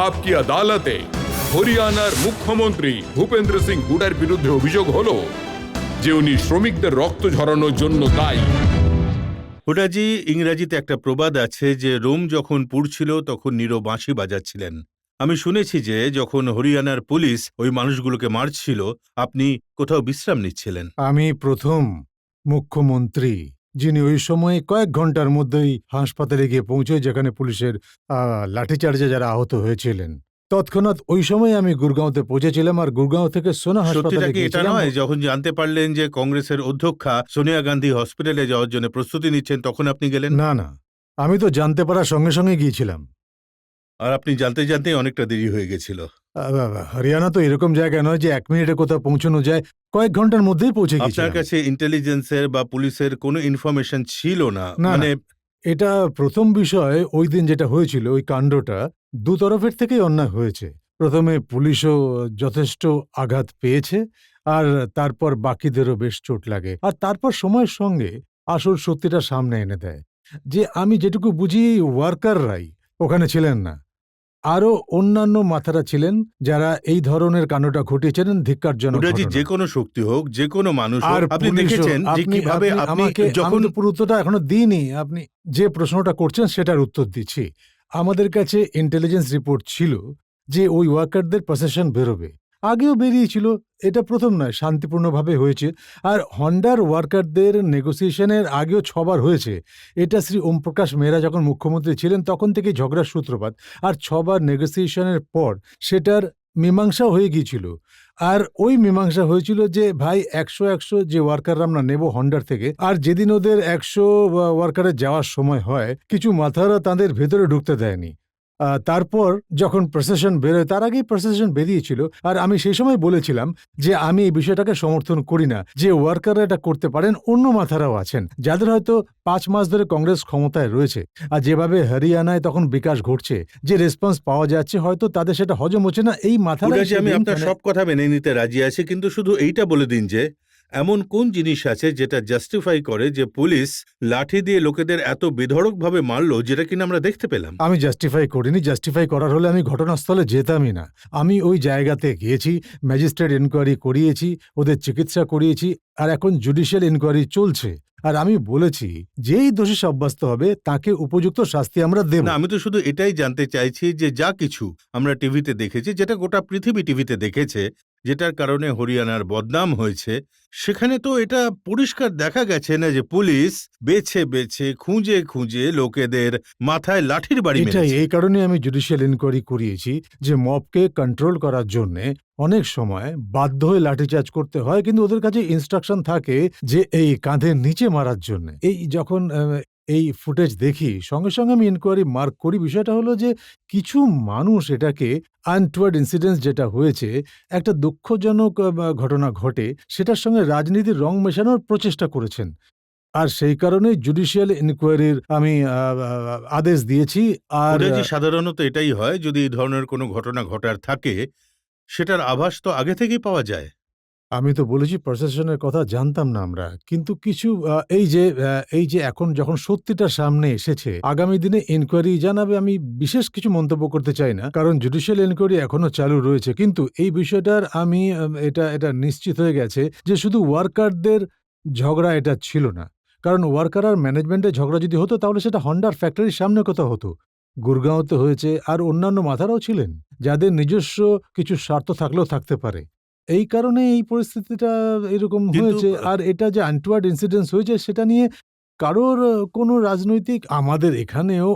आपकी আদালতে হরিয়ানার মুখ্যমন্ত্রী ভূপেন্দ্র সিং হুডার বিরুদ্ধে অভিযোগ হলো যে উনি শ্রমিকদের রক্ত ঝরানোর জন্য দায়ী। হুডাজি, ইংরাজিতে একটা প্রবাদ আছে যে রোম যখন পুড়ছিল তখন নীরো বাঁশি বাজাচ্ছিলেন। আমি শুনেছি যে যখন হরিয়ানার পুলিশ ওই মানুষগুলোকে মারছিল আপনি কোথাও বিশ্রাম নিচ্ছিলেন। আমি প্রথম মুখ্যমন্ত্রী যিনি ওই সময়ে কয়েক ঘন্টার মধ্যেই হাসপাতালে গিয়ে পৌঁছয় যেখানে পুলিশের লাঠিচার্জে যারা আহত হয়েছিলেন। তৎক্ষণাৎ ওই সময় আমি গুরগাঁওতে পৌঁছেছিলাম আর গুরগাঁও থেকে সোনা সত্যিটা হাসপাতালে কি এটা গিয়েছিলাম। নয় যখন জানতে পারলেন যে কংগ্রেসের অধ্যক্ষা সোনিয়া গান্ধী হসপিটালে যাওয়ার জন্য প্রস্তুতি নিচ্ছেন তখন আপনি গেলেন? না না, আমি তো জানতে পারার সঙ্গে সঙ্গে গিয়েছিলাম। আর আপনি জানতে জানতেই অনেকটা দেরি হয়ে গেছিল। হরিয়ানা তো এরকম জায়গা নয় যে 1 মিনিটে কোথাও পৌঁছানো যায়, কয়েক ঘন্টার মধ্যেই পৌঁছে আপনার গিয়েছিলাম। কাছে ইন্টেলিজেন্সের বা পুলিশের কোনো ইনফরমেশন ছিল না? না, মানে এটা প্রথম বিষয়। ওই দিন যেটা হয়েছিল ওই কাণ্ডটা দু তরফের থেকেই অন্যায় হয়েছে। প্রথমে পুলিশও যথেষ্ট আঘাত পেয়েছে আর তারপর বাকিদেরও বেশ চোট লাগে। আর তারপর সময়ের সঙ্গে আসল সত্যিটা সামনে এনে দেয় যে আমি যেটুকু বুঝি ওয়ার্কাররাই ওখানে ছিলেন না, আরও অন্যান্য মাথারা ছিলেন যারা এই ধরনের কাণ্ডটা ঘটিয়েছিলেন। ধিক্কারজনক হুডাজি, ঘটনা। যে কোনো শক্তি হোক, যে কোনো মানুষ হোক, আর আপনি পুলিশও- দেখেছেন যে কিভাবে আপনি আমাকে যখন আমি তো পুরো উত্তরটা এখনো দিইনি। আপনি যে প্রশ্নটা করছেন সেটার উত্তর দিচ্ছি। আমাদের কাছে ইন্টেলিজেন্স রিপোর্ট ছিল যে ওই ওয়ার্কারদের প্রসেশন বেরোবে, আগেও বেরিয়েছিল। এটা প্রথম নয়, শান্তিপূর্ণভাবে হয়েছে। আর হন্ডার ওয়ার্কারদের নেগোসিয়েশনের আগেও 6 বার হয়েছে। এটা শ্রী ওমপ্রকাশ মেহরা যখন মুখ্যমন্ত্রী ছিলেন তখন থেকে ঝগড়ার সূত্রপাত। আর 6 বার নেগোসিয়েশনের পর সেটার মীমাংসা হয়ে গিয়েছিল। আর ওই মীমাংসা হয়েছিল যে ভাই 100 যে ওয়ার্কাররা আমরা নেব হন্ডার থেকে, আর যেদিন ওদের 100 ওয়ার্কারের যাওয়ার সময় হয় কিছু মাথারা তাদের ভেতরে ঢুকতে দেয়নি। তারপর যখন প্রসেশন বেরোয়, তার আগেই প্রসেশন বেরিয়েছিল। আর আমি সেই সময় বলেছিলাম যে আমি এই বিষয়টাকে সমর্থন করি না, যে ওয়ার্কাররা এটা করতে পারেন, অন্য মাথারাও আছেন যাদের হয়তো 5 মাস ধরে কংগ্রেস ক্ষমতায় রয়েছে। আর যেভাবে হরিয়ানায় তখন বিকাশ ঘটছে, যে রেসপন্স পাওয়া যাচ্ছে, হয়তো তাদের সেটা হজম হচ্ছে না। এই মাথারা হুডাজি, আমি আপনার সব কথা মেনে নিতে রাজি আছি, কিন্তু শুধু এইটা বলে দিন যে এমন কোন জিনিস আছে যেটা জাস্টিফাই করে যে পুলিশ লাঠি দিয়ে লোকেদের এত বেধড়কভাবে মারলো, যেটা কিনা আমরা দেখতে পেলাম। আমি জাস্টিফাই করিনি। জাস্টিফাই করার হলে আমি ঘটনাস্থলে যেতামই না। আমি ওই জায়গাতে গিয়েছি, ম্যাজিস্ট্রেট ইনকোয়ারি করিয়েছি, ওদের চিকিৎসা করিয়েছি, আর এখন জুডিশিয়াল ইনকোয়ারি চলছে। আর আমি বলেছি যেই দোষী সাব্যস্ত হবে তাকে উপযুক্ত শাস্তি আমরা দেব। না, আমি তো শুধু এটাই জানতে চাইছি যে যা কিছু আমরা টিভিতে দেখেছি, যেটা গোটা পৃথিবী টিভিতে দেখেছে, যেটার কারণে হরিয়ানার বদনাম হয়েছে, সেখানে তো এটা পরিষ্কার দেখা গেছে না যে পুলিশ বেছে বেছে খুঁজে খুঁজে লোকেদের মাথায় লাঠির বাড়ি এটাই, মেরেছে। এই কারণে আমি জুডিশিয়াল ইনকোয়ারি করিয়েছি যে মবকে কন্ট্রোল করার জন্যে অনেক সময় বাধ্য হয়ে লাঠিচার্জ করতে হয়, কিন্তু ওদের কাছে ইনস্ট্রাকশন থাকে যে এই কাঁধের নিচে মারার জন্য। এই যখন এই ফুটেজ দেখি সঙ্গে সঙ্গে আমি ইনকোয়ারি মার্ক করি। বিষয়টা হলো যে কিছু মানুষ এটাকে আনটুয়ার্ড ইনসিডেন্স যেটা হয়েছে, একটা দুঃখজনক ঘটনা ঘটে, সেটার সঙ্গে রাজনীতির রং মেশানোর প্রচেষ্টা করেছেন। আর সেই কারণে জুডিশিয়াল ইনকোয়ারির আমি আদেশ দিয়েছি। আর হুডাজি, সাধারণত এটাই হয়, যদি এই ধরনের কোনো ঘটনা ঘটার থাকে সেটার আভাস তো আগে থেকেই পাওয়া যায়। আমি তো বলেছি প্রশাসনের কথা জানতাম না আমরা, কিন্তু কিছু এই যে এখন যখন সত্যিটা সামনে এসেছে, আগামী দিনে ইনকোয়ারি জানাবে। আমি বিশেষ কিছু মন্তব্য করতে চাই না, কারণ জুডিশিয়াল ইনকোয়ারি এখনো চালু রয়েছে। কিন্তু এই বিষয়টার আমি এটা নিশ্চিত হয়ে গেছে যে শুধু ওয়ার্কারদের ঝগড়া এটা ছিল না। কারণ ওয়ার্কার আর ম্যানেজমেন্টের ঝগড়া যদি হতো তাহলে সেটা হন্ডার ফ্যাক্টরির সামনে কোথাও হতো। গুরগাঁওতে হয়েছে, আর অন্যান্য মাথারাও ছিলেন যাদের নিজস্ব কিছু স্বার্থ থাকলেও থাকতে পারে। এই কারণে এই পরিস্থিতিটা এরকম কিন্তু হয়েছে। আর এটা যে আনটুয়ার্ড ইনসিডেন্স হয়েছে সেটা নিয়ে কারোর কোনো রাজনৈতিক, আমাদের এখানেও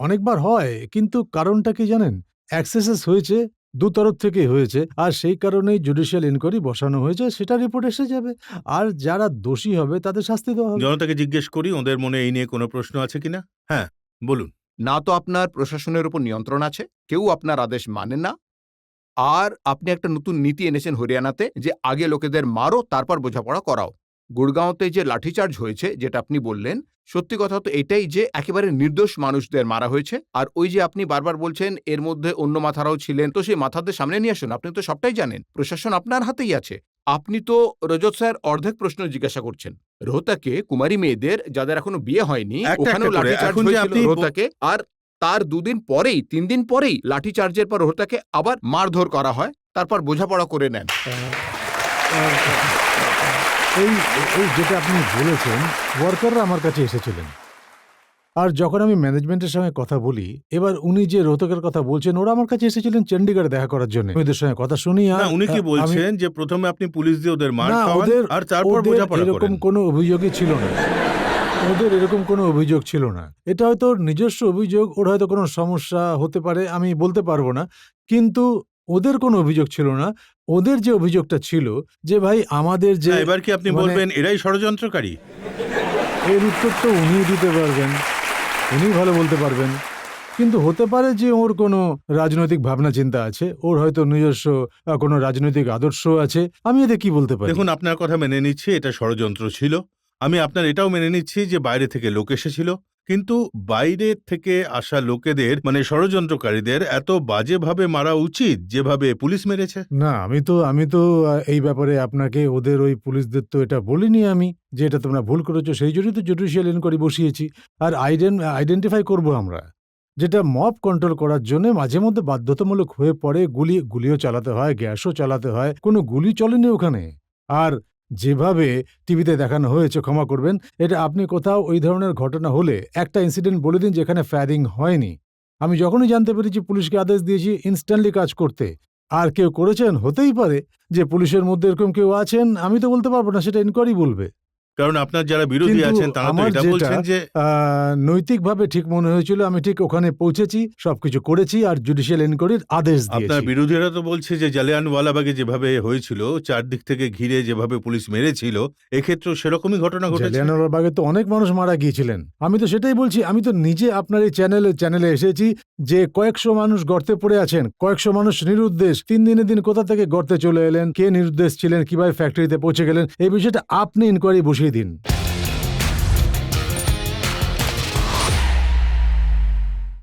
অনেকবার হয়, কিন্তু কারণটা কি জানেন? এক্সেসেস হয়েছে, দুতরফ থেকেই হয়েছে। আর সেই কারণেই জুডিশিয়াল ইনকোয়ারি বসানো হয়েছে, সেটা রিপোর্ট এসে যাবে। আর যারা দোষী হবে তাদের শাস্তি দেওয়া হবে। জনতাকে জিজ্ঞেস করি ওদের মনে এই নিয়ে কোনো প্রশ্ন আছে কিনা। হ্যাঁ, বলুন। না তো আপনার প্রশাসনের উপর নিয়ন্ত্রণ আছে, কেউ আপনার আদেশ মানে না, আর আপনি একটা নতুন নীতি এনেছেন হরিয়ানাতে যে আগে লোকেদের মারো তারপর বোঝাপড়া করাও। গুড়গাঁওতে যে লাঠিচার্জ হয়েছে যেটা আপনি বললেন, সত্যি কথা তো এটাই যে একেবারে নির্দোষ মানুষদের মারা হয়েছে। আর ওই যে আপনি বারবার বলছেন এর মধ্যে অন্য মাথারাও ছিলেন, তো সেই মাথাদের সামনে নিয়ে আসুন। আপনি তো সবটাই জানেন, প্রশাসন আপনার হাতেই আছে। আপনি তো রজত স্যার অর্ধেক প্রশ্ন জিজ্ঞাসা করছেন। রোহতাকে কুমারী মেয়েদের যাদের এখনো বিয়ে হয়নি, একটা ওখানেও একটা করে, লাঠিচার্জ এখন যে হয়েছিল আপনি রোহতাকে। আর তার 2 দিন পরেই 3 দিন পরেই লাঠিচার্জের পর ওটাকে আবার মারধর করা হয়, তারপর বোঝাপড়া করে নেন। এই এই যেটা আপনি বলেছেন, ওয়ার্কাররা আমার কাছে এসেছিলেন, আর যখন আমি ম্যানেজমেন্টের সঙ্গে কথা বলি, এবার উনি যে রোহতকের কথা বলছেন, ওরা আমার কাছে এসেছিলেন চণ্ডীগড়ে দেখা করার জন্য। ওদের সঙ্গে কথা শুনি। না, উনি কি বলছেন যে প্রথমে আপনি পুলিশ দিয়ে ওদের মার খাওয়ান আর তারপর বোঝাপড়া এরকম করেন? কোনো অভিযোগই ছিল না। ওদের এরকম কোনো অভিযোগ ছিল না। এটা হয়তো ওর নিজস্ব অভিযোগ, ওর হয়তো কোনো সমস্যা হতে পারে, আমি বলতে পারবো না। কিন্তু ওদের কোনো অভিযোগ ছিল না। ওদের যে অভিযোগটা ছিল যে ভাই আমাদের যে, না, এবার কি আপনি বলবেন এরাই ষড়যন্ত্রকারী? এর উত্তর তো উনিই দিতে পারবেন, উনিই ভালো বলতে পারবেন। কিন্তু হতে পারে যে ওর কোনো রাজনৈতিক ভাবনা চিন্তা আছে, ওর হয়তো নিজস্ব কোনো রাজনৈতিক আদর্শ আছে। আমি এতে কি বলতে পারি? দেখুন, আপনার কথা মেনে নিচ্ছি এটা ষড়যন্ত্র ছিল। আমি আপনার এটাও মেনে নিচ্ছি যে বাইরে থেকে লোক এসেছিল, কিন্তু বাইরে থেকে আসা লোকেদের মানে ষড়যন্ত্রকারীদের এত বাজেভাবে মারা উচিত যেভাবে পুলিশ মেরেছে? না, আমি তো এই ব্যাপারে আপনাকে ওদের ওই পুলিশদের তো এটা বলিনি আমি যে এটা তোমরা ভুল করেছো, সেই জন্যই তো জুডিশিয়াল ইনকোয়ারি বসিয়েছি। আর আইডেন্টিফাই করব আমরা, যেটা মব কন্ট্রোল করার জন্য মাঝে মধ্যে বাধ্যতামূলক হয়ে পড়ে। গুলিও চালাতে হয়, গ্যাসও চালাতে হয়, কোনো গুলি চলেনি ওখানে। আর যেভাবে টিভিতে দেখানো হয়েছে, ক্ষমা করবেন, এটা আপনি কোথাও ওই ধরনের ঘটনা হলে একটা ইনসিডেন্ট বলে দিন যেখানে ফায়ারিং হয়নি। আমি যখনই জানতে পেরেছি পুলিশকে আদেশ দিয়েছি ইনস্ট্যান্টলি কাজ করতে। আর কেউ করেছেন, হতেই পারে যে পুলিশের মধ্যে এরকম কেউ আছেন, আমি তো বলতে পারবো না, সেটা ইনকোয়ারি বলবে। কারণ আপনার যারা বিরোধী কিন্তু আছেন তারা তো আমার এটা যেটা বলছেন যে নৈতিকভাবে ঠিক মনে হয়েছিল, আমি ঠিক ওখানে পৌঁছেছি, সবকিছু করেছি আর জুডিশিয়াল ইনকোয়ারির আদেশ আপনার দিয়েছি। বিরোধীরা তো বলছে যে জালিয়ানওয়ালাবাগে যেভাবে হয়েছিল, চারদিক থেকে ঘিরে যেভাবে পুলিশ মেরেছিল, এক্ষেত্রেও সেরকমই ঘটনা ঘটেছে। জালিয়ানওয়ালাবাগে তো অনেক মানুষ মারা গিয়েছিলেন। আমি তো সেটাই বলছি, আমি তো নিজে আপনার এই চ্যানেলে এসেছি যে কয়েকশো মানুষ গর্তে পড়ে আছেন, কয়েকশো মানুষ নিরুদ্দেশ। 3 দিনের দিন কোথা থেকে গর্তে চলে এলেন, কে নিরুদ্দেশ ছিলেন, কিভাবে ফ্যাক্টরিতে পৌঁছে গেলেন, এই বিষয়টা আপনি ইনকোয়ারি বসিয়ে দিন।